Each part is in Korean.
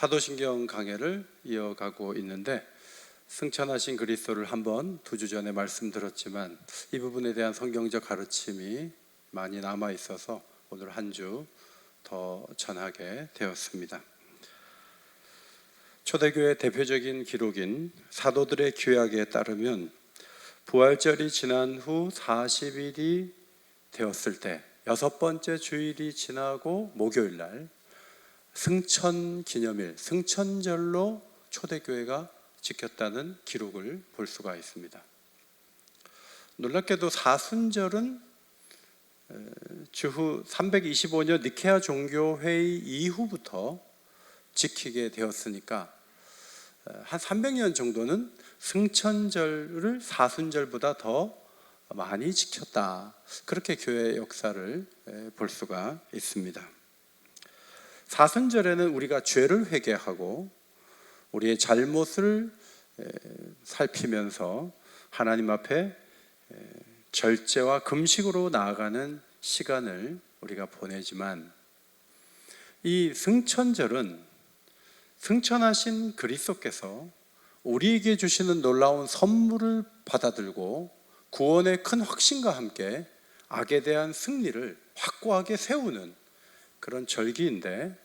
사도신경 강해를 이어가고 있는데, 승천하신 그리스도를 한번 2주 전에 말씀드렸지만 이 부분에 대한 성경적 가르침이 많이 남아 있어서 오늘 한 주 더 전하게 되었습니다. 초대교회 대표적인 기록인 사도들의 규약에 따르면 부활절이 지난 후 40일이 되었을 때 6번째 주일이 지나고 목요일 날 승천 기념일, 승천절로 초대교회가 지켰다는 기록을 볼 수가 있습니다. 놀랍게도 사순절은 주후 325년 니케아 종교회의 이후부터 지키게 되었으니까 한 300년 정도는 승천절을 사순절보다 더 많이 지켰다, 그렇게 교회의 역사를 볼 수가 있습니다. 사순절에는 우리가 죄를 회개하고 우리의 잘못을 살피면서 하나님 앞에 절제와 금식으로 나아가는 시간을 우리가 보내지만, 이 승천절은 승천하신 그리스도께서 우리에게 주시는 놀라운 선물을 받아들고 구원의 큰 확신과 함께 악에 대한 승리를 확고하게 세우는 그런 절기인데,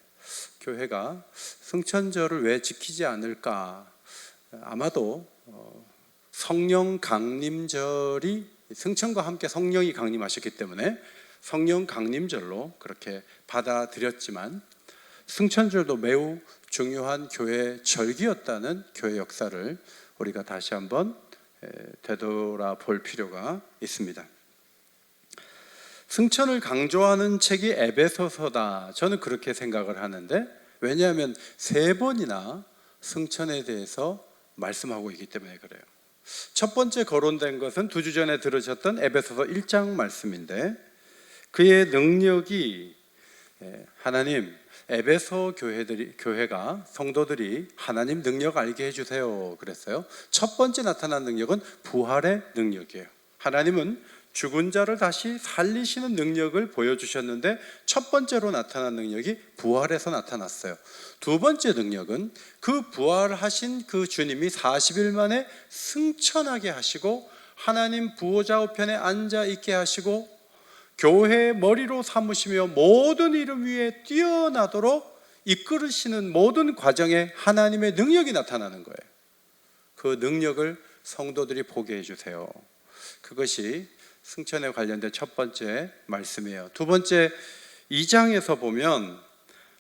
교회가 승천절을 왜 지키지 않을까? 아마도 성령 강림절이, 승천과 함께 성령이 강림하셨기 때문에 성령 강림절로 그렇게 받아들였지만, 승천절도 매우 중요한 교회 절기였다는 교회 역사를 우리가 다시 한번 되돌아볼 필요가 있습니다. 승천을 강조하는 책이 에베소서다, 저는 그렇게 생각을 하는데, 왜냐하면 3번이나 승천에 대해서 말씀하고 있기 때문에 그래요. 첫 번째 거론된 것은 2주 전에 들으셨던 에베소서 1장 말씀인데, 그의 능력이, 하나님, 에베소 교회가, 성도들이 하나님 능력 알게 해주세요 그랬어요. 첫 번째 나타난 능력은 부활의 능력이에요. 하나님은 죽은 자를 다시 살리시는 능력을 보여주셨는데, 첫 번째로 나타난 능력이 부활에서 나타났어요. 두 번째 능력은 그 부활하신 그 주님이 40일 만에 승천하게 하시고 하나님 부호자 우편에 앉아 있게 하시고 교회의 머리로 삼으시며 모든 이름 위에 뛰어나도록 이끌으시는 모든 과정에 하나님의 능력이 나타나는 거예요. 그 능력을 성도들이 보게 해주세요. 그것이 승천에 관련된 첫 번째 말씀이에요. 두 번째, 2장에서 보면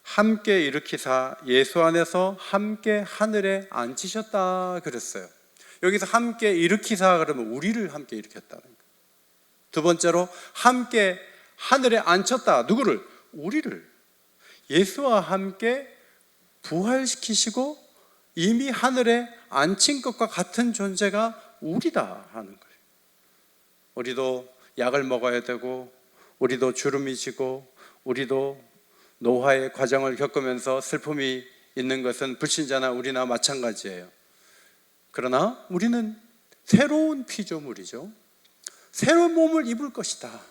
함께 일으키사 예수 안에서 함께 하늘에 앉히셨다 그랬어요. 여기서 함께 일으키사 그러면 우리를 함께 일으켰다는 거예요. 두 번째로 함께 하늘에 앉혔다. 누구를? 우리를. 예수와 함께 부활시키시고 이미 하늘에 앉힌 것과 같은 존재가 우리다 하는 거예요. 우리도 약을 먹어야 되고, 우리도 주름이 지고, 우리도 노화의 과정을 겪으면서 슬픔이 있는 것은 불신자나 우리나 마찬가지예요. 그러나 우리는 새로운 피조물이죠. 새로운 몸을 입을 것이다.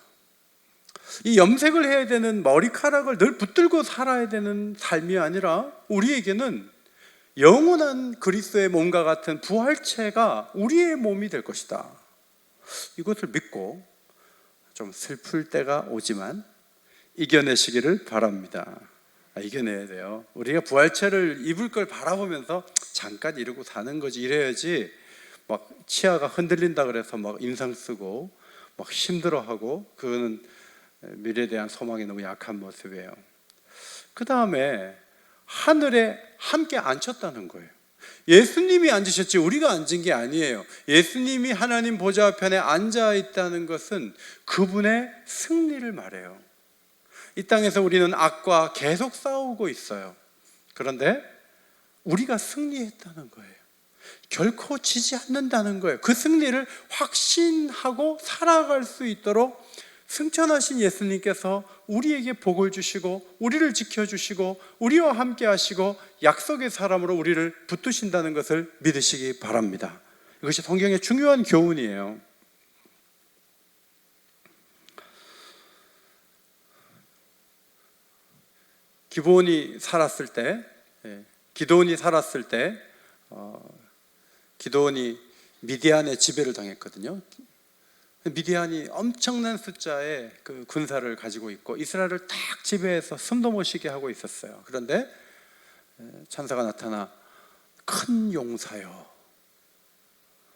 이 염색을 해야 되는 머리카락을 늘 붙들고 살아야 되는 삶이 아니라, 우리에게는 영원한 그리스도의 몸과 같은 부활체가 우리의 몸이 될 것이다. 이것을 믿고 좀 슬플 때가 오지만 이겨내시기를 바랍니다. 이겨내야 돼요. 우리가 부활체를 입을 걸 바라보면서 잠깐 이러고 사는 거지, 이래야지 막 치아가 흔들린다 그래서 막 인상 쓰고 막 힘들어하고, 그거는 미래에 대한 소망이 너무 약한 모습이에요. 그 다음에 하늘에 함께 앉혔다는 거예요. 예수님이 앉으셨지 우리가 앉은 게 아니에요. 예수님이 하나님 보좌 편에 앉아 있다는 것은 그분의 승리를 말해요. 이 땅에서 우리는 악과 계속 싸우고 있어요. 그런데 우리가 승리했다는 거예요. 결코 지지 않는다는 거예요. 그 승리를 확신하고 살아갈 수 있도록 승천하신 예수님께서 우리에게 복을 주시고 우리를 지켜주시고 우리와 함께 하시고 약속의 사람으로 우리를 붙드신다는 것을 믿으시기 바랍니다. 이것이 성경의 중요한 교훈이에요. 기브온이 살았을 때 기드온이 살았을 때 기드온이 미디안의 지배를 당했거든요. 미디안이 엄청난 숫자의 그 군사를 가지고 있고 이스라엘을 딱 지배해서 숨도 못 쉬게 하고 있었어요. 그런데 천사가 나타나 큰 용사여,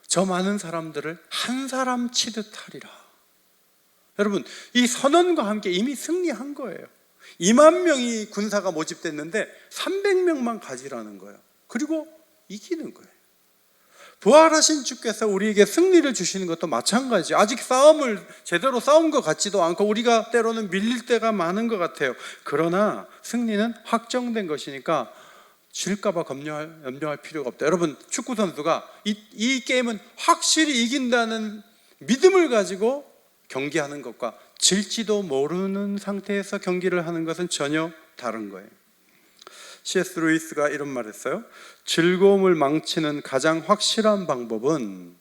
저 많은 사람들을 한 사람 치듯 하리라. 여러분, 이 선언과 함께 이미 승리한 거예요. 2만 명이 군사가 모집됐는데 300명만 가지라는 거예요. 그리고 이기는 거예요. 부활하신 주께서 우리에게 승리를 주시는 것도 마찬가지. 아직 싸움을 제대로 싸운 것 같지도 않고 우리가 때로는 밀릴 때가 많은 것 같아요. 그러나 승리는 확정된 것이니까 질까봐 염려할 필요가 없다. 여러분, 축구 선수가 이 게임은 확실히 이긴다는 믿음을 가지고 경기하는 것과 질지도 모르는 상태에서 경기를 하는 것은 전혀 다른 거예요. C.S. 루이스가 이런 말 했어요. 즐거움을 망치는 가장 확실한 방법은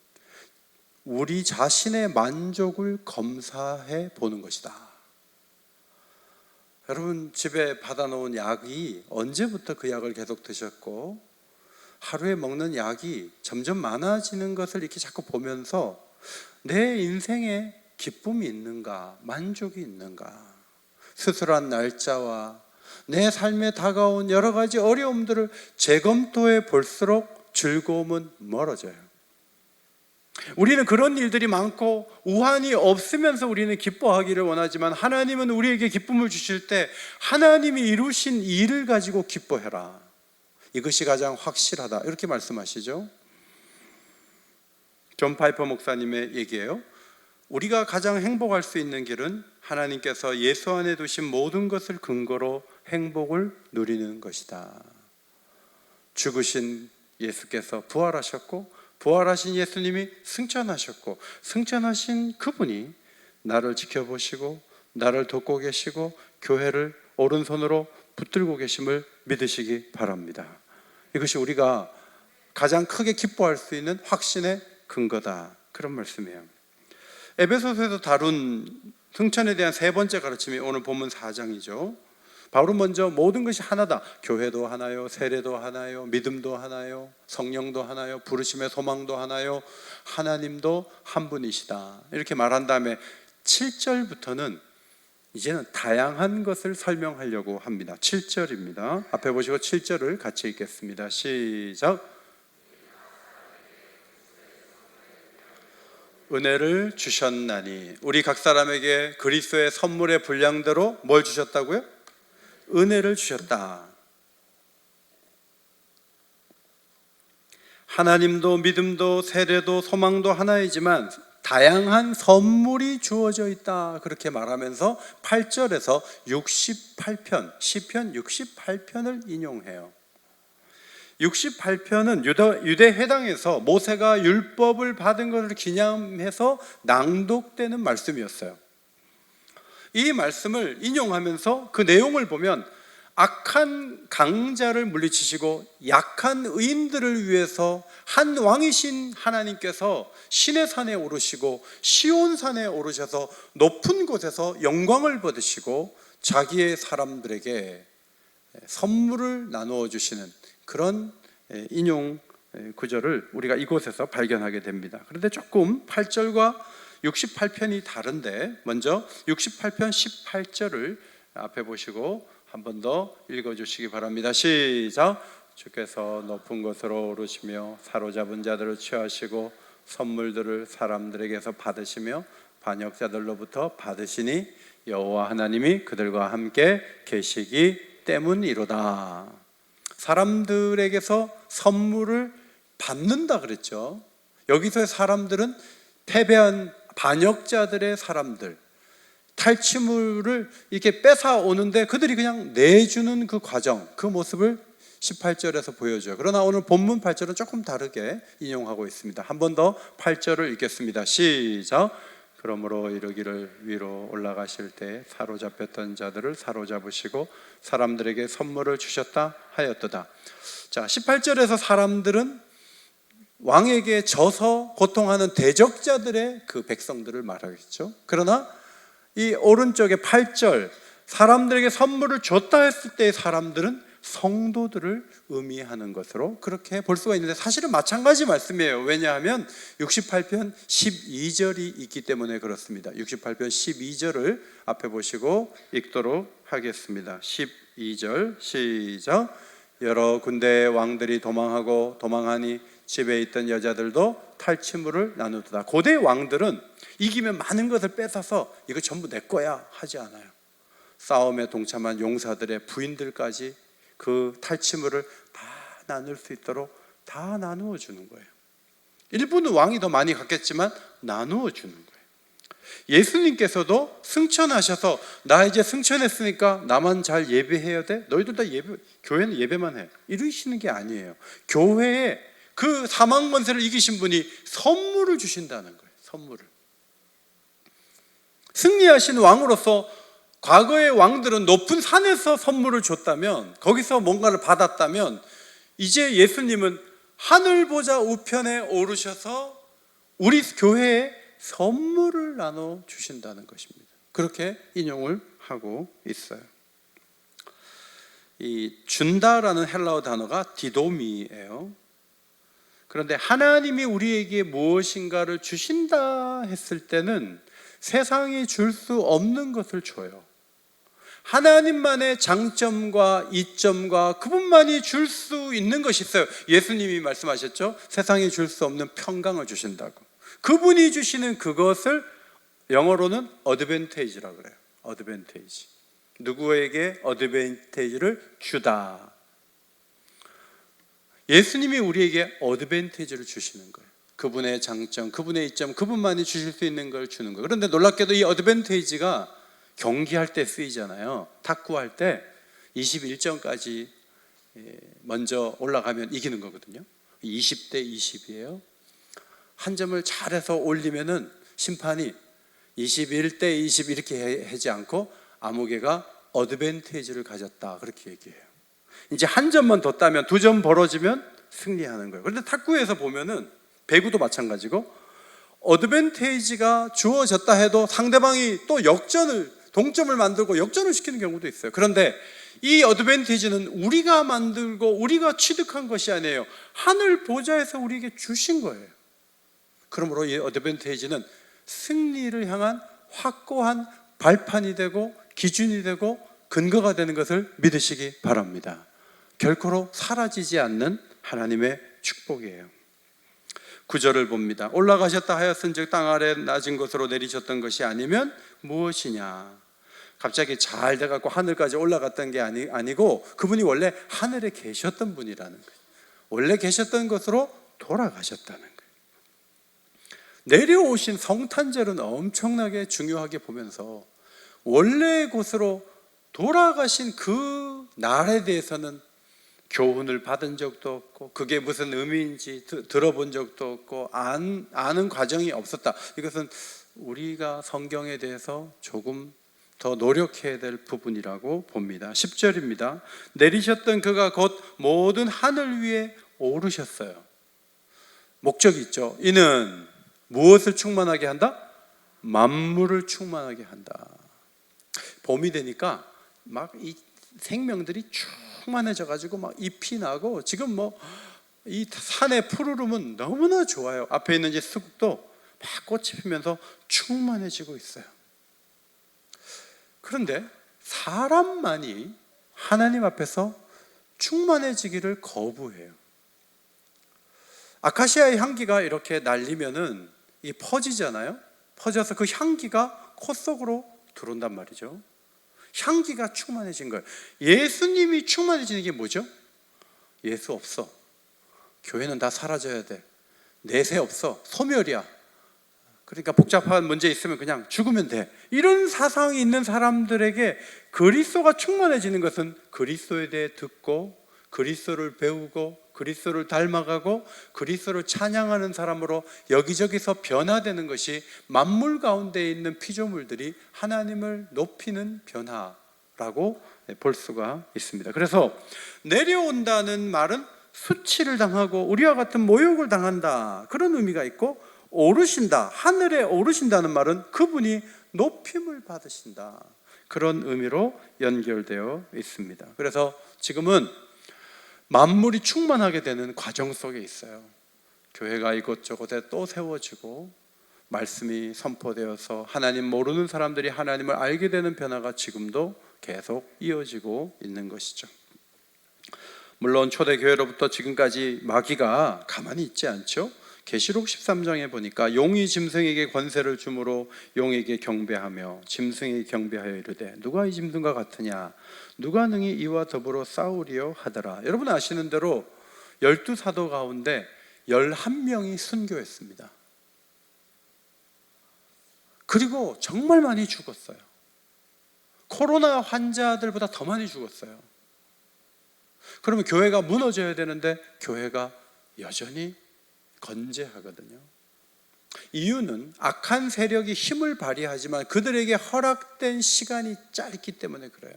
우리 자신의 만족을 검사해 보는 것이다. 여러분, 집에 받아놓은 약이 언제부터 그 약을 계속 드셨고 하루에 먹는 약이 점점 많아지는 것을 이렇게 자꾸 보면서 내 인생에 기쁨이 있는가, 만족이 있는가, 수술한 날짜와 내 삶에 다가온 여러 가지 어려움들을 재검토해 볼수록 즐거움은 멀어져요. 우리는 그런 일들이 많고 우환이 없으면서 우리는 기뻐하기를 원하지만 하나님은 우리에게 기쁨을 주실 때 하나님이 이루신 일을 가지고 기뻐해라. 이것이 가장 확실하다. 이렇게 말씀하시죠. 존 파이퍼 목사님의 얘기예요. 우리가 가장 행복할 수 있는 길은 하나님께서 예수 안에 두신 모든 것을 근거로 행복을 누리는 것이다. 죽으신 예수께서 부활하셨고 부활하신 예수님이 승천하셨고 승천하신 그분이 나를 지켜보시고 나를 돕고 계시고 교회를 오른손으로 붙들고 계심을 믿으시기 바랍니다. 이것이 우리가 가장 크게 기뻐할 수 있는 확신의 근거다. 그런 말씀이에요. 에베소서에서 다룬 승천에 대한 세 번째 가르침이 오늘 본문 4장이죠. 바울은 먼저 모든 것이 하나다. 교회도 하나요, 세례도 하나요, 믿음도 하나요, 성령도 하나요, 부르심의 소망도 하나요, 하나님도 한 분이시다. 이렇게 말한 다음에 7절부터는 이제는 다양한 것을 설명하려고 합니다. 7절입니다. 앞에 보시고 7절을 같이 읽겠습니다. 시작. 은혜를 주셨나니. 우리 각 사람에게 그리스도의 선물의 분량대로 뭘 주셨다고요? 은혜를 주셨다. 하나님도 믿음도 세례도 소망도 하나이지만 다양한 선물이 주어져 있다. 그렇게 말하면서 8절에서 68편, 시편 68편을 인용해요. 68편은 유대 회당에서 모세가 율법을 받은 것을 기념해서 낭독되는 말씀이었어요. 이 말씀을 인용하면서 그 내용을 보면 악한 강자를 물리치시고 약한 의인들을 위해서 한 왕이신 하나님께서 신의 산에 오르시고 시온산에 오르셔서 높은 곳에서 영광을 받으시고 자기의 사람들에게 선물을 나누어 주시는 그런 인용 구절을 우리가 이곳에서 발견하게 됩니다. 그런데 조금 8절과 68편이 다른데 먼저 68편 18절을 앞에 보시고 한 번 더 읽어주시기 바랍니다. 시작. 주께서 높은 곳으로 오르시며 사로잡은 자들을 취하시고 선물들을 사람들에게서 받으시며 반역자들로부터 받으시니 여호와 하나님이 그들과 함께 계시기 때문이로다. 사람들에게서 선물을 받는다 그랬죠. 여기서의 사람들은 패배한 반역자들의 사람들, 탈취물을 이렇게 뺏어 오는데 그들이 그냥 내주는 그 과정, 그 모습을 18절에서 보여줘요. 그러나 오늘 본문 8절은 조금 다르게 인용하고 있습니다. 한 번 더 8절을 읽겠습니다. 시작. 그러므로 이르기를 위로 올라가실 때 사로잡혔던 자들을 사로잡으시고 사람들에게 선물을 주셨다 하였도다. 자, 18절에서 사람들은 왕에게 져서 고통하는 대적자들의 그 백성들을 말하겠죠. 그러나 이 오른쪽에 8절 사람들에게 선물을 줬다 했을 때의 사람들은 성도들을 의미하는 것으로 그렇게 볼 수가 있는데, 사실은 마찬가지 말씀이에요. 왜냐하면 68편 12절이 있기 때문에 그렇습니다. 68편 12절을 앞에 보시고 읽도록 하겠습니다. 12절 시작. 여러 군대의 왕들이 도망하니 집에 있던 여자들도 탈취물을 나누더라. 고대 왕들은 이기면 많은 것을 뺏어서 이거 전부 내 거야 하지 않아요. 싸움에 동참한 용사들의 부인들까지 그 탈취물을 다 나눌 수 있도록 다 나누어 주는 거예요. 일부는 왕이 더 많이 갖겠지만 나누어 주는 거예요. 예수님께서도 승천하셔서 나 이제 승천했으니까 나만 잘 예배해야 돼? 너희들 다 교회는 예배만 해, 이러시는 게 아니에요. 교회에 그 사망 권세를 이기신 분이 선물을 주신다는 거예요. 선물을. 승리하신 왕으로서 과거의 왕들은 높은 산에서 선물을 줬다면, 거기서 뭔가를 받았다면, 이제 예수님은 하늘 보좌 우편에 오르셔서 우리 교회에 선물을 나눠 주신다는 것입니다. 그렇게 인용을 하고 있어요. 이 준다라는 헬라어 단어가 디도미예요. 그런데 하나님이 우리에게 무엇인가를 주신다 했을 때는 세상이 줄 수 없는 것을 줘요. 하나님만의 장점과 이점과 그분만이 줄 수 있는 것이 있어요. 예수님이 말씀하셨죠. 세상이 줄 수 없는 평강을 주신다고. 그분이 주시는 그것을 영어로는 어드밴테이지라고 그래요. 어드밴테이지. 누구에게 어드밴테이지를 주다. 예수님이 우리에게 어드밴테이지를 주시는 거예요. 그분의 장점, 그분의 이점, 그분만이 주실 수 있는 걸 주는 거예요. 그런데 놀랍게도 이 어드밴테이지가 경기할 때 쓰이잖아요. 탁구할 때 21점까지 먼저 올라가면 이기는 거거든요. 20대 20이에요. 한 점을 잘해서 올리면은 심판이 21대 20 이렇게 하지 않고 아무개가 어드밴테이지를 가졌다, 그렇게 얘기해요. 이제 한 점만 더 따면 2점 벌어지면 승리하는 거예요. 그런데 탁구에서 보면은, 배구도 마찬가지고, 어드밴테이지가 주어졌다 해도 상대방이 또 동점을 만들고 역전을 시키는 경우도 있어요. 그런데 이 어드밴테이지는 우리가 만들고 우리가 취득한 것이 아니에요. 하늘 보좌에서 우리에게 주신 거예요. 그러므로 이 어드밴테이지는 승리를 향한 확고한 발판이 되고 기준이 되고 근거가 되는 것을 믿으시기 바랍니다. 결코로 사라지지 않는 하나님의 축복이에요. 9절을 봅니다. 올라가셨다 하였은즉 땅 아래 낮은 곳으로 내리셨던 것이 아니면 무엇이냐. 갑자기 잘 돼갖고 하늘까지 올라갔던 게 아니고 그분이 원래 하늘에 계셨던 분이라는 거예요. 원래 계셨던 것으로 돌아가셨다는 거예요. 내려오신 성탄절은 엄청나게 중요하게 보면서 원래의 곳으로 돌아가신 그 날에 대해서는 교훈을 받은 적도 없고 그게 무슨 의미인지 들어본 적도 없고 아는 과정이 없었다. 이것은 우리가 성경에 대해서 조금 더 노력해야 될 부분이라고 봅니다. 10절입니다. 내리셨던 그가 곧 모든 하늘 위에 오르셨어요. 목적이 있죠. 이는 무엇을 충만하게 한다? 만물을 충만하게 한다. 봄이 되니까 막 이 생명들이 충만해져 가지고 막 잎이 나고, 지금 뭐 이 산의 푸르름은 너무나 좋아요. 앞에 있는 이 숲도 막 꽃이 피면서 충만해지고 있어요. 그런데 사람만이 하나님 앞에서 충만해지기를 거부해요. 아카시아의 향기가 이렇게 날리면은 이 퍼지잖아요. 퍼져서 그 향기가 코 속으로 들어온단 말이죠. 향기가 충만해진 거예요. 예수님이 충만해지는 게 뭐죠? 예수 없어, 교회는 다 사라져야 돼, 내세 없어, 소멸이야, 그러니까 복잡한 문제 있으면 그냥 죽으면 돼, 이런 사상이 있는 사람들에게 그리스도가 충만해지는 것은 그리스도에 대해 듣고 그리스도를 배우고 그리스도를 닮아가고 그리스도를 찬양하는 사람으로 여기저기서 변화되는 것이 만물 가운데 있는 피조물들이 하나님을 높이는 변화라고 볼 수가 있습니다. 그래서 내려온다는 말은 수치를 당하고 우리와 같은 모욕을 당한다, 그런 의미가 있고, 오르신다, 하늘에 오르신다는 말은 그분이 높임을 받으신다, 그런 의미로 연결되어 있습니다. 그래서 지금은 만물이 충만하게 되는 과정 속에 있어요. 교회가 이곳저곳에 또 세워지고 말씀이 선포되어서 하나님 모르는 사람들이 하나님을 알게 되는 변화가 지금도 계속 이어지고 있는 것이죠. 물론 초대교회로부터 지금까지 마귀가 가만히 있지 않죠. 계시록 13장에 보니까 용이 짐승에게 권세를 주므로 용에게 경배하며 짐승에게 경배하여 이르되 누가 이 짐승과 같으냐, 누가 능히 이와 더불어 싸우리요 하더라. 여러분 아시는 대로 12사도 가운데 11명이 순교했습니다. 그리고 정말 많이 죽었어요. 코로나 환자들보다 더 많이 죽었어요. 그러면 교회가 무너져야 되는데 교회가 여전히 건재하거든요. 이유는 악한 세력이 힘을 발휘하지만 그들에게 허락된 시간이 짧기 때문에 그래요.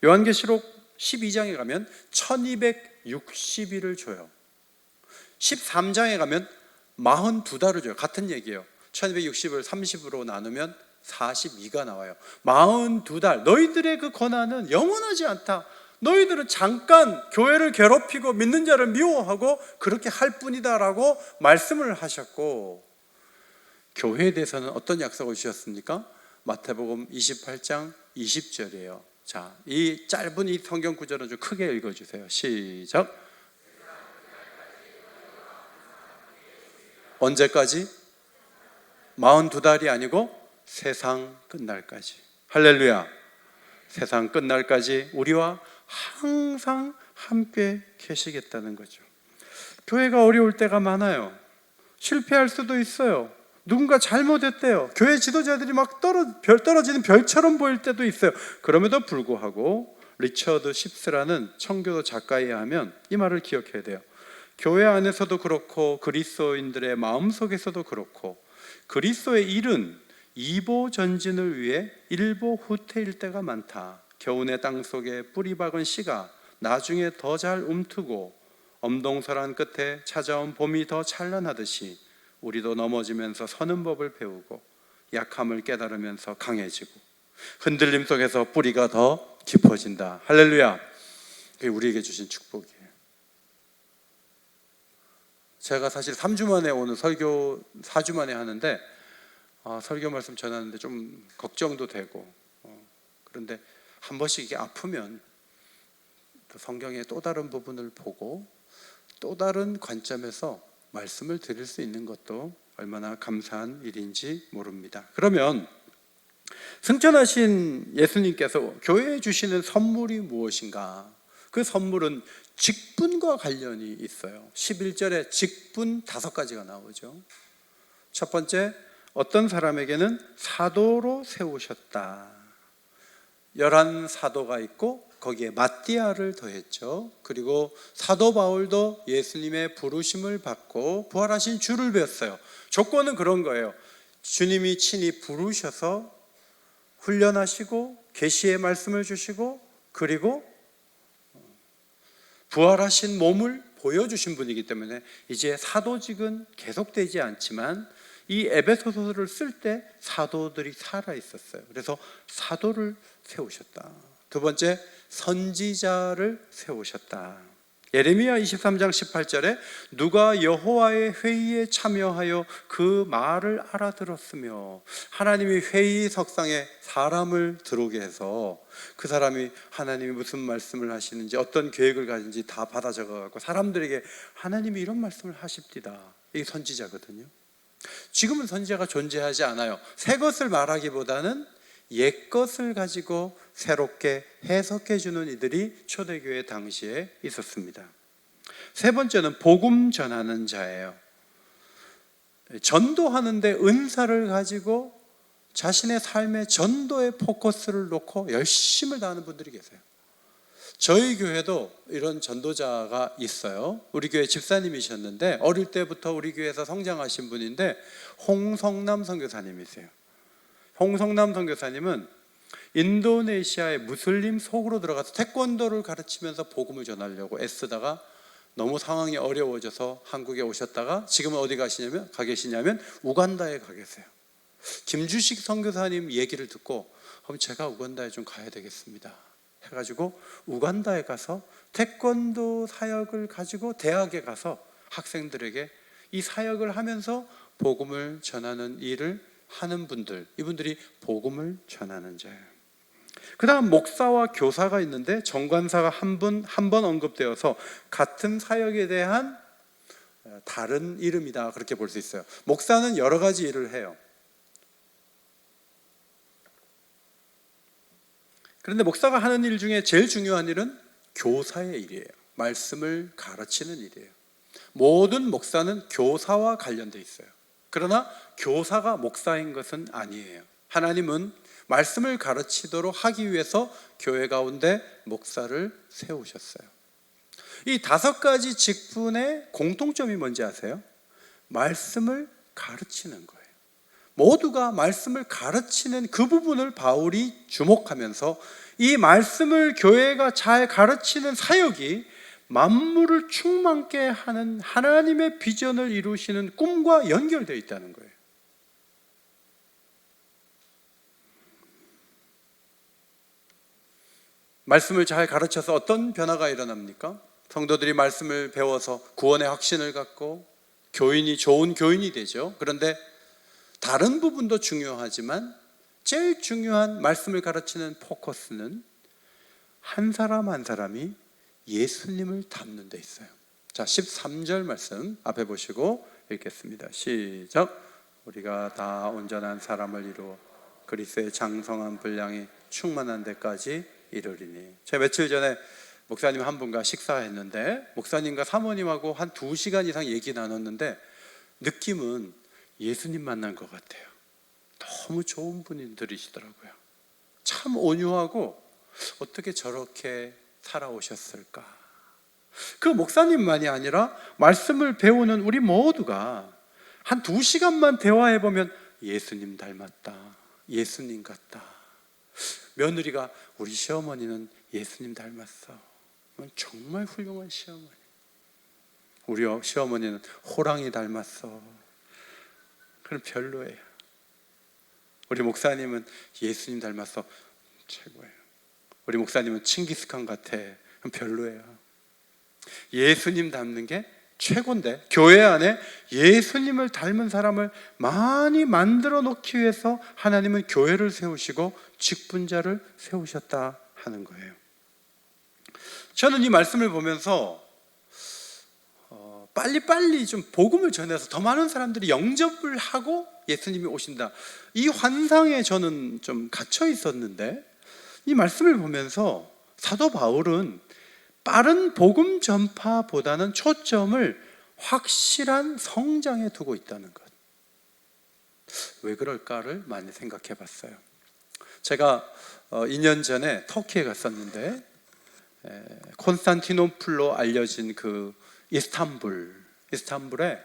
요한계시록 12장에 가면 1260일을 줘요. 13장에 가면 42달을 줘요. 같은 얘기예요. 1260을 30으로 나누면 42가 나와요. 42달. 너희들의 그 고난은 영원하지 않다. 너희들은 잠깐 교회를 괴롭히고 믿는 자를 미워하고 그렇게 할 뿐이다라고 말씀을 하셨고, 교회에 대해서는 어떤 약속을 주셨습니까? 마태복음 28장 20절이에요. 자, 이 짧은 이 성경 구절은 좀 크게 읽어주세요. 시작. 언제까지? 42달이 아니고 세상 끝날까지. 할렐루야. 세상 끝날까지 우리와 항상 함께 계시겠다는 거죠. 교회가 어려울 때가 많아요. 실패할 수도 있어요. 누군가 잘못했대요. 교회 지도자들이 막 떨어지는 별처럼 보일 때도 있어요. 그럼에도 불구하고 리처드 십스라는 청교도 작가에 의하면 이 말을 기억해야 돼요. 교회 안에서도 그렇고 그리스도인들의 마음속에서도 그렇고 그리스도의 일은 이보 전진을 위해 일보 후퇴일 때가 많다. 겨우내 땅속에 뿌리 박은 씨가 나중에 더 잘 움트고 엄동설한 끝에 찾아온 봄이 더 찬란하듯이 우리도 넘어지면서 서는 법을 배우고 약함을 깨달으면서 강해지고 흔들림 속에서 뿌리가 더 깊어진다. 할렐루야. 그게 우리에게 주신 축복이에요. 제가 사실 3주 만에 오늘 설교 4주 만에 하는데 설교 말씀 전하는데 좀 걱정도 되고 그런데 한 번씩 이게 아프면 성경의 또 다른 부분을 보고 또 다른 관점에서 말씀을 드릴 수 있는 것도 얼마나 감사한 일인지 모릅니다. 그러면 승천하신 예수님께서 교회에 주시는 선물이 무엇인가? 그 선물은 직분과 관련이 있어요. 11절에 직분 5가지가 나오죠. 첫 번째, 어떤 사람에게는 사도로 세우셨다. 11사도가 있고 거기에 마띠아를 더했죠. 그리고 사도 바울도 예수님의 부르심을 받고 부활하신 주를 배웠어요. 조건은 그런 거예요. 주님이 친히 부르셔서 훈련하시고 계시의 말씀을 주시고 그리고 부활하신 몸을 보여주신 분이기 때문에 이제 사도직은 계속되지 않지만 이 에베소서를 쓸 때 사도들이 살아 있었어요. 그래서 사도를 세우셨다. 두 번째, 선지자를 세우셨다. 예레미야 23장 18절에 누가 여호와의 회의에 참여하여 그 말을 알아들었으며, 하나님이 회의 석상에 사람을 들어오게 해서 그 사람이 하나님이 무슨 말씀을 하시는지 어떤 계획을 가진지 다 받아 적어갖고 사람들에게 하나님이 이런 말씀을 하십니다. 이게 선지자거든요. 지금은 선지자가 존재하지 않아요. 새 것을 말하기보다는 옛 것을 가지고 새롭게 해석해 주는 이들이 초대교회 당시에 있었습니다. 세 번째는 복음 전하는 자예요. 전도하는데 은사를 가지고 자신의 삶의 전도에 포커스를 놓고 열심을 다하는 분들이 계세요. 저희 교회도 이런 전도자가 있어요. 우리 교회 집사님이셨는데 어릴 때부터 우리 교회에서 성장하신 분인데 홍성남 선교사님이세요. 홍성남 선교사님은 인도네시아의 무슬림 속으로 들어가서 태권도를 가르치면서 복음을 전하려고 애쓰다가 너무 상황이 어려워져서 한국에 오셨다가 지금은 어디 가 계시냐면 우간다에 가 계세요. 김주식 선교사님 얘기를 듣고 그럼 제가 우간다에 좀 가야 되겠습니다 해가지고 우간다에 가서 태권도 사역을 가지고 대학에 가서 학생들에게 이 사역을 하면서 복음을 전하는 일을 하는 분들, 이분들이 복음을 전하는 자예요. 그 다음 목사와 교사가 있는데 정관사가 한 번 언급되어서 같은 사역에 대한 다른 이름이다, 그렇게 볼 수 있어요. 목사는 여러 가지 일을 해요. 그런데 목사가 하는 일 중에 제일 중요한 일은 교사의 일이에요. 말씀을 가르치는 일이에요. 모든 목사는 교사와 관련돼 있어요. 그러나 교사가 목사인 것은 아니에요. 하나님은 말씀을 가르치도록 하기 위해서 교회 가운데 목사를 세우셨어요. 이 5가지 직분의 공통점이 뭔지 아세요? 말씀을 가르치는 거예요. 모두가 말씀을 가르치는 그 부분을 바울이 주목하면서 이 말씀을 교회가 잘 가르치는 사역이 만물을 충만케 하는 하나님의 비전을 이루시는 꿈과 연결되어 있다는 거예요. 말씀을 잘 가르쳐서 어떤 변화가 일어납니까? 성도들이 말씀을 배워서 구원의 확신을 갖고 교인이 좋은 교인이 되죠. 그런데 다른 부분도 중요하지만 제일 중요한 말씀을 가르치는 포커스는 한 사람 한 사람이 예수님을 닮는 데 있어요. 자, 13절 말씀 앞에 보시고 읽겠습니다. 시작. 우리가 다 온전한 사람을 이루어 그리스도의 장성한 분량이 충만한 데까지 이르리니. 제가 며칠 전에 목사님 한 분과 식사했는데 목사님과 사모님하고 한 2시간 이상 얘기 나눴는데 느낌은 예수님 만난 것 같아요. 너무 좋은 분들이시더라고요. 참 온유하고 어떻게 저렇게 살아오셨을까. 그 목사님만이 아니라 말씀을 배우는 우리 모두가 한 2시간만 대화해보면 예수님 닮았다, 예수님 같다. 며느리가 우리 시어머니는 예수님 닮았어, 정말 훌륭한 시어머니. 우리 시어머니는 호랑이 닮았어, 그럼 별로예요. 우리 목사님은 예수님 닮았어, 최고예요. 우리 목사님은 칭기스칸 같아, 그럼 별로예요. 예수님 닮는 게 최고인데 교회 안에 예수님을 닮은 사람을 많이 만들어 놓기 위해서 하나님은 교회를 세우시고 직분자를 세우셨다 하는 거예요. 저는 이 말씀을 보면서 빨리빨리 좀 복음을 전해서 더 많은 사람들이 영접을 하고 예수님이 오신다, 이 환상에 저는 좀 갇혀 있었는데 이 말씀을 보면서 사도 바울은 빠른 복음 전파보다는 초점을 확실한 성장에 두고 있다는 것. 왜 그럴까를 많이 생각해 봤어요. 제가 2년 전에 터키에 갔었는데 콘스탄티노플로 알려진 그 이스탄불에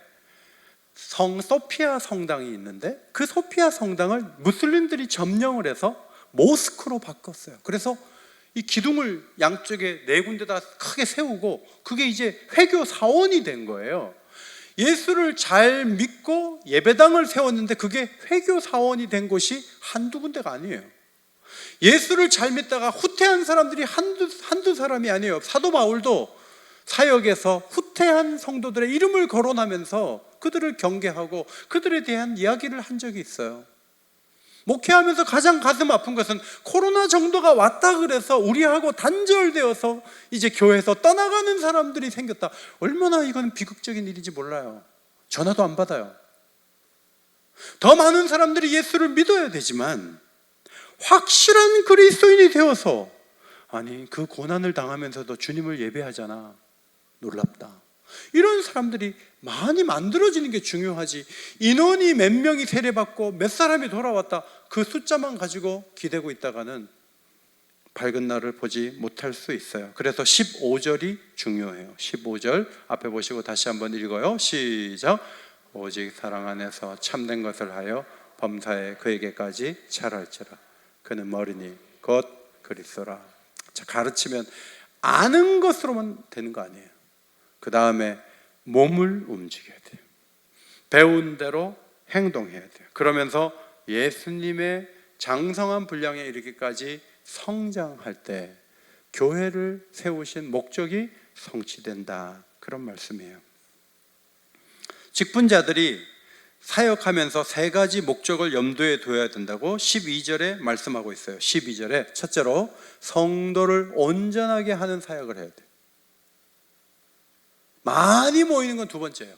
성 소피아 성당이 있는데 그 소피아 성당을 무슬림들이 점령을 해서 모스크로 바꿨어요. 그래서 이 기둥을 양쪽에 4군데다 크게 세우고 그게 이제 회교 사원이 된 거예요. 예수를 잘 믿고 예배당을 세웠는데 그게 회교 사원이 된 곳이 한두 군데가 아니에요. 예수를 잘 믿다가 후퇴한 사람들이 한두 사람이 아니에요. 사도 바울도 사역에서 후퇴한 성도들의 이름을 거론하면서 그들을 경계하고 그들에 대한 이야기를 한 적이 있어요. 목회하면서 가장 가슴 아픈 것은 코로나 정도가 왔다 그래서 우리하고 단절되어서 이제 교회에서 떠나가는 사람들이 생겼다. 얼마나 이건 비극적인 일인지 몰라요. 전화도 안 받아요. 더 많은 사람들이 예수를 믿어야 되지만 확실한 그리스도인이 되어서 아니 그 고난을 당하면서도 주님을 예배하잖아, 놀랍다, 이런 사람들이 많이 만들어지는 게 중요하지, 인원이 몇 명이 세례받고 몇 사람이 돌아왔다 그 숫자만 가지고 기대고 있다가는 밝은 날을 보지 못할 수 있어요. 그래서 15절이 중요해요. 15절 앞에 보시고 다시 한번 읽어요. 시작. 오직 사랑 안에서 참된 것을 하여 범사에 그에게까지 잘할지라. 그는 머리니 곧 그리스도라. 자, 가르치면 아는 것으로만 되는 거 아니에요. 그 다음에 몸을 움직여야 돼요. 배운 대로 행동해야 돼요. 그러면서 예수님의 장성한 분량에 이르기까지 성장할 때 교회를 세우신 목적이 성취된다. 그런 말씀이에요. 직분자들이 사역하면서 세 가지 목적을 염두에 둬야 된다고 12절에 말씀하고 있어요. 12절에 첫째로 성도를 온전하게 하는 사역을 해야 돼요. 많이 모이는 건 두 번째예요.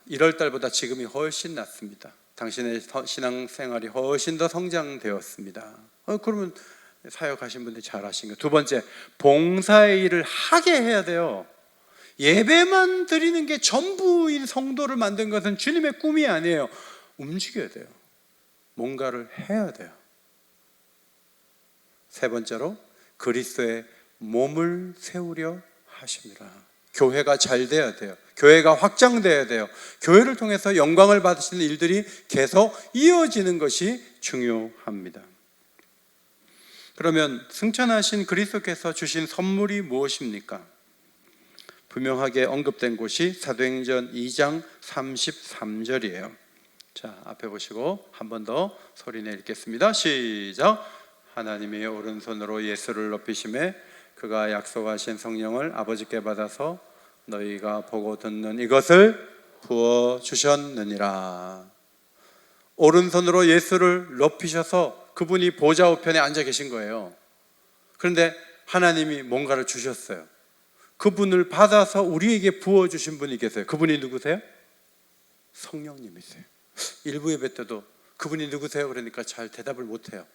1월 달보다 지금이 훨씬 낫습니다. 당신의 신앙생활이 훨씬 더 성장되었습니다. 그러면 사역하신 분들이 잘하신 거예요. 두 번째, 봉사의 일을 하게 해야 돼요. 예배만 드리는 게 전부인 성도를 만든 것은 주님의 꿈이 아니에요. 움직여야 돼요. 뭔가를 해야 돼요. 세 번째로 그리스도의 몸을 세우려 하십니다. 교회가 잘 돼야 돼요. 교회가 확장돼야 돼요. 교회를 통해서 영광을 받으시는 일들이 계속 이어지는 것이 중요합니다. 그러면 승천하신 그리스도께서 주신 선물이 무엇입니까? 분명하게 언급된 곳이 사도행전 2장 33절이에요. 자, 앞에 보시고 한 번 더 소리내 읽겠습니다. 시작. 하나님이 오른손으로 예수를 높이심에 그가 약속하신 성령을 아버지께 받아서 너희가 보고 듣는 이것을 부어주셨느니라. 오른손으로 예수를 높이셔서 그분이 보좌 우편에 앉아 계신 거예요. 그런데 하나님이 뭔가를 주셨어요. 그분을 받아서 우리에게 부어주신 분이 계세요. 그분이 누구세요? 성령님이세요. 일부 예배 때도 그분이 누구세요? 그러니까 잘 대답을 못해요.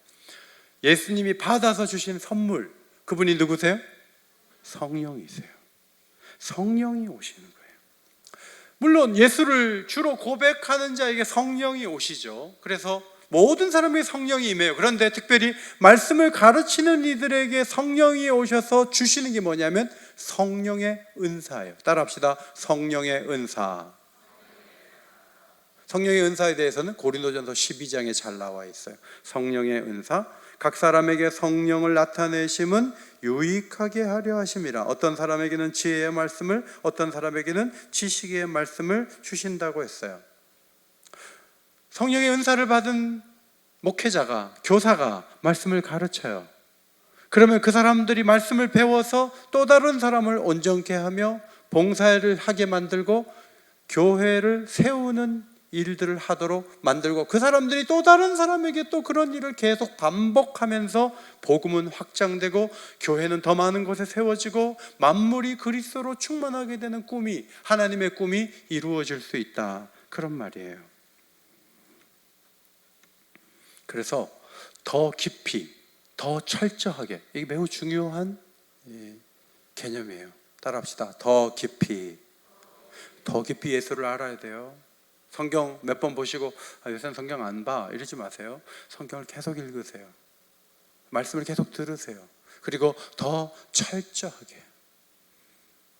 예수님이 받아서 주신 선물, 그분이 누구세요? 성령이세요. 성령이 오시는 거예요. 물론 예수를 주로 고백하는 자에게 성령이 오시죠. 그래서 모든 사람에게 성령이 임해요. 그런데 특별히 말씀을 가르치는 이들에게 성령이 오셔서 주시는 게 뭐냐면 성령의 은사예요. 따라합시다. 성령의 은사. 성령의 은사에 대해서는 고린도전서 12장에 잘 나와 있어요. 성령의 은사. 각 사람에게 성령을 나타내심은 유익하게 하려 하심이라. 어떤 사람에게는 지혜의 말씀을, 어떤 사람에게는 지식의 말씀을 주신다고 했어요. 성령의 은사를 받은 목회자가, 교사가 말씀을 가르쳐요. 그러면 그 사람들이 말씀을 배워서 또 다른 사람을 온전케 하며 봉사를 하게 만들고 교회를 세우는 일들을 하도록 만들고, 그 사람들이 또 다른 사람에게 또 그런 일을 계속 반복하면서 복음은 확장되고 교회는 더 많은 곳에 세워지고 만물이 그리스도로 충만하게 되는 꿈이, 하나님의 꿈이 이루어질 수 있다. 그런 말이에요. 그래서 더 깊이, 더 철저하게, 이게 매우 중요한 개념이에요. 따라합시다. 더 깊이 예수를 알아야 돼요. 성경 몇 번 보시고 요새는 성경 안 봐 이러지 마세요. 성경을 계속 읽으세요. 말씀을 계속 들으세요. 그리고 더 철저하게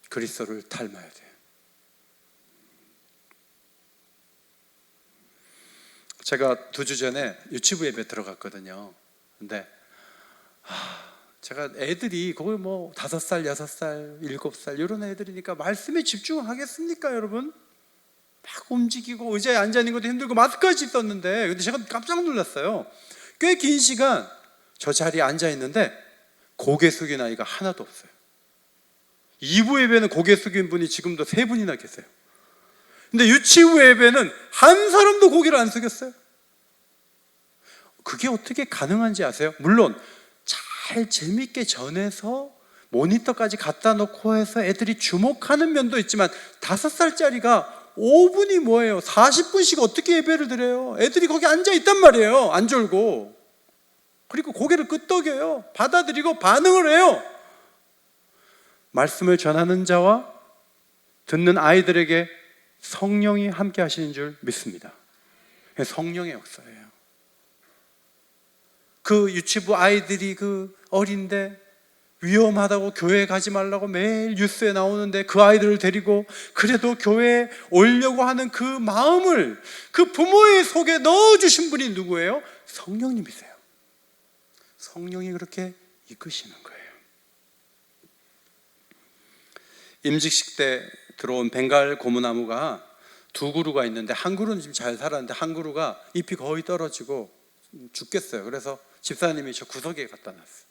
그리스도를 닮아야 돼요. 제가 2주 전에 유치부 예배 들어갔거든요. 근데 제가 애들이 거기 뭐 5살, 6살, 7살 이런 애들이니까 말씀에 집중하겠습니까, 여러분? 막 움직이고 의자에 앉아있는 것도 힘들고 마스크까지 썼는데, 근데 제가 깜짝 놀랐어요. 꽤 긴 시간 저 자리에 앉아있는데 고개 숙인 아이가 하나도 없어요. 2부 예배는 고개 숙인 분이 지금도 3분이나 계세요. 근데 유치부 예배는 한 사람도 고개를 안 숙였어요. 그게 어떻게 가능한지 아세요? 물론 잘 재밌게 전해서 모니터까지 갖다 놓고 해서 애들이 주목하는 면도 있지만 5살짜리가 5분이 뭐예요? 40분씩 어떻게 예배를 드려요? 애들이 거기 앉아 있단 말이에요. 안 졸고. 그리고 고개를 끄덕여요. 받아들이고 반응을 해요. 말씀을 전하는 자와 듣는 아이들에게 성령이 함께 하시는 줄 믿습니다. 성령의 역사예요. 그 유치부 아이들이 그 어린데 위험하다고 교회 가지 말라고 매일 뉴스에 나오는데 그 아이들을 데리고 그래도 교회에 오려고 하는 그 마음을 그 부모의 속에 넣어주신 분이 누구예요? 성령님이세요. 성령이 그렇게 이끄시는 거예요. 임직식 때 들어온 벵갈 고무나무가 2그루가 있는데 한 그루는 지금 잘 살았는데 한 그루가 잎이 거의 떨어지고 죽겠어요. 그래서 집사님이 저 구석에 갖다 놨어요.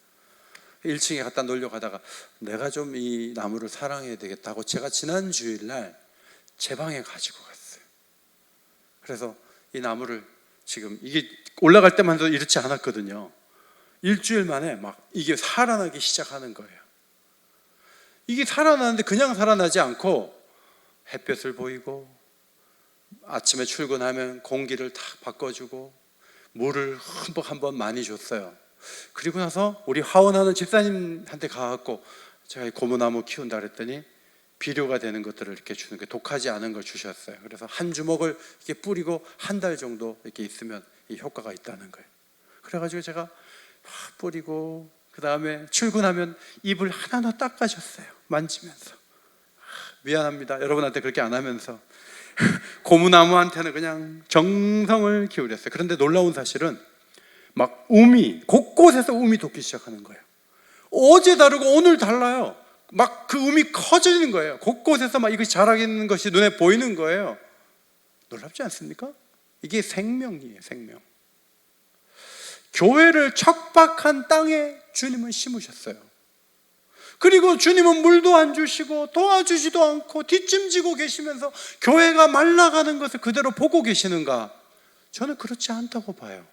1층에 갖다 놓으려고 하다가 내가 좀 이 나무를 사랑해야 되겠다고 제가 지난 주일날 제 방에 가지고 갔어요. 그래서 이 나무를 지금 이게 올라갈 때만 해도 이렇지 않았거든요. 일주일 만에 막 이게 살아나기 시작하는 거예요. 이게 살아나는데 그냥 살아나지 않고 햇볕을 보이고 아침에 출근하면 공기를 다 바꿔주고 물을 흠뻑 한번 많이 줬어요. 그리고 나서 우리 하원하는 집사님한테 가갖고 제가 고무나무 키운다 그랬더니 비료가 되는 것들을 이렇게 주는 게 독하지 않은 걸 주셨어요. 그래서 한 주먹을 이렇게 뿌리고 한 달 정도 이렇게 있으면 이 효과가 있다는 거예요. 그래가지고 제가 막 뿌리고 그 다음에 출근하면 잎을 하나하나 닦아줬어요. 만지면서. 미안합니다. 여러분한테 그렇게 안 하면서 고무나무한테는 그냥 정성을 기울였어요. 그런데 놀라운 사실은 막 곳곳에서 움이 돋기 시작하는 거예요. 어제 다르고 오늘 달라요. 막 그 움이 커지는 거예요. 곳곳에서 막 이것이 자라는 것이 눈에 보이는 거예요. 놀랍지 않습니까? 이게 생명이에요, 생명. 교회를 척박한 땅에 주님은 심으셨어요. 그리고 주님은 물도 안 주시고 도와주지도 않고 뒷짐지고 계시면서 교회가 말라가는 것을 그대로 보고 계시는가? 저는 그렇지 않다고 봐요.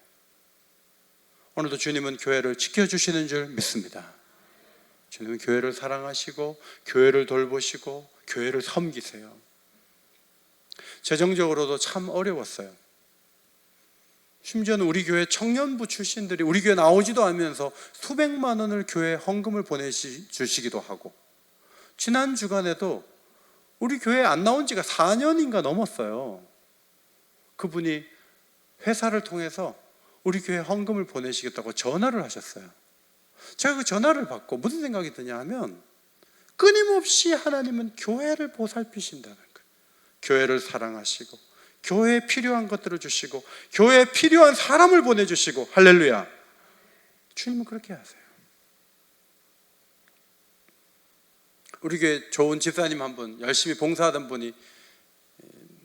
오늘도 주님은 교회를 지켜주시는 줄 믿습니다. 주님은 교회를 사랑하시고 교회를 돌보시고 교회를 섬기세요. 재정적으로도 참 어려웠어요. 심지어는 우리 교회 청년부 출신들이 우리 교회 나오지도 않으면서 수백만 원을 교회에 헌금을 보내주시기도 하고, 지난 주간에도 우리 교회에 안 나온 지가 4년인가 넘었어요. 그분이 회사를 통해서 우리 교회에 헌금을 보내시겠다고 전화를 하셨어요. 제가 그 전화를 받고 무슨 생각이 드냐 하면, 끊임없이 하나님은 교회를 보살피신다는 거예요. 교회를 사랑하시고 교회에 필요한 것들을 주시고 교회에 필요한 사람을 보내주시고, 할렐루야, 주님은 그렇게 하세요. 우리 교회 좋은 집사님 한 분, 열심히 봉사하던 분이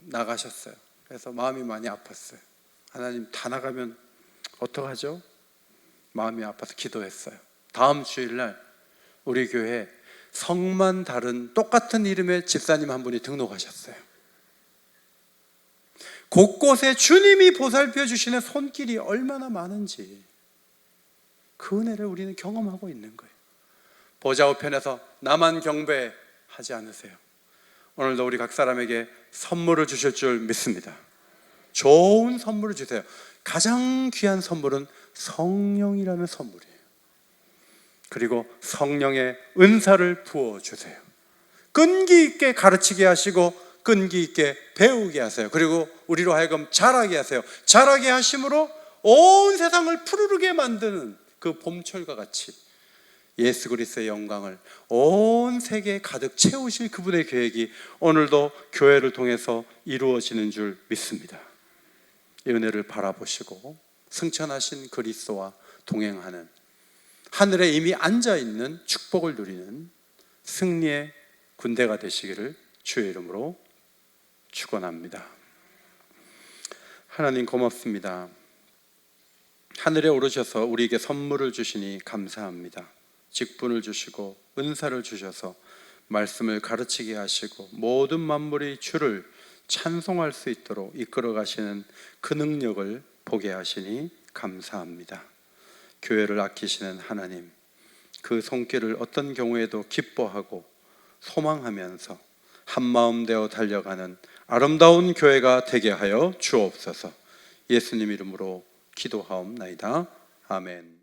나가셨어요. 그래서 마음이 많이 아팠어요. 하나님, 다 나가면 어떡하죠? 마음이 아파서 기도했어요. 다음 주일날 우리 교회에 성만 다른 똑같은 이름의 집사님 한 분이 등록하셨어요. 곳곳에 주님이 보살펴 주시는 손길이 얼마나 많은지 그 은혜를 우리는 경험하고 있는 거예요. 보좌 우편에서 나만 경배하지 않으세요. 오늘도 우리 각 사람에게 선물을 주실 줄 믿습니다. 좋은 선물을 주세요. 가장 귀한 선물은 성령이라는 선물이에요. 그리고 성령의 은사를 부어주세요. 끈기 있게 가르치게 하시고 끈기 있게 배우게 하세요. 그리고 우리로 하여금 자라게 하세요. 자라게 하심으로 온 세상을 푸르르게 만드는 그 봄철과 같이 예수 그리스도의 영광을 온 세계에 가득 채우실 그분의 계획이 오늘도 교회를 통해서 이루어지는 줄 믿습니다. 이 은혜를 바라보시고 승천하신 그리스도와 동행하는, 하늘에 이미 앉아있는 축복을 누리는 승리의 군대가 되시기를 주의 이름으로 축원합니다. 하나님 고맙습니다. 하늘에 오르셔서 우리에게 선물을 주시니 감사합니다. 직분을 주시고 은사를 주셔서 말씀을 가르치게 하시고 모든 만물이 주를 찬송할 수 있도록 이끌어 가시는 그 능력을 보게 하시니 감사합니다. 교회를 아끼시는 하나님, 그 손길을 어떤 경우에도 기뻐하고 소망하면서 한마음 되어 달려가는 아름다운 교회가 되게 하여 주옵소서. 예수님 이름으로 기도하옵나이다. 아멘.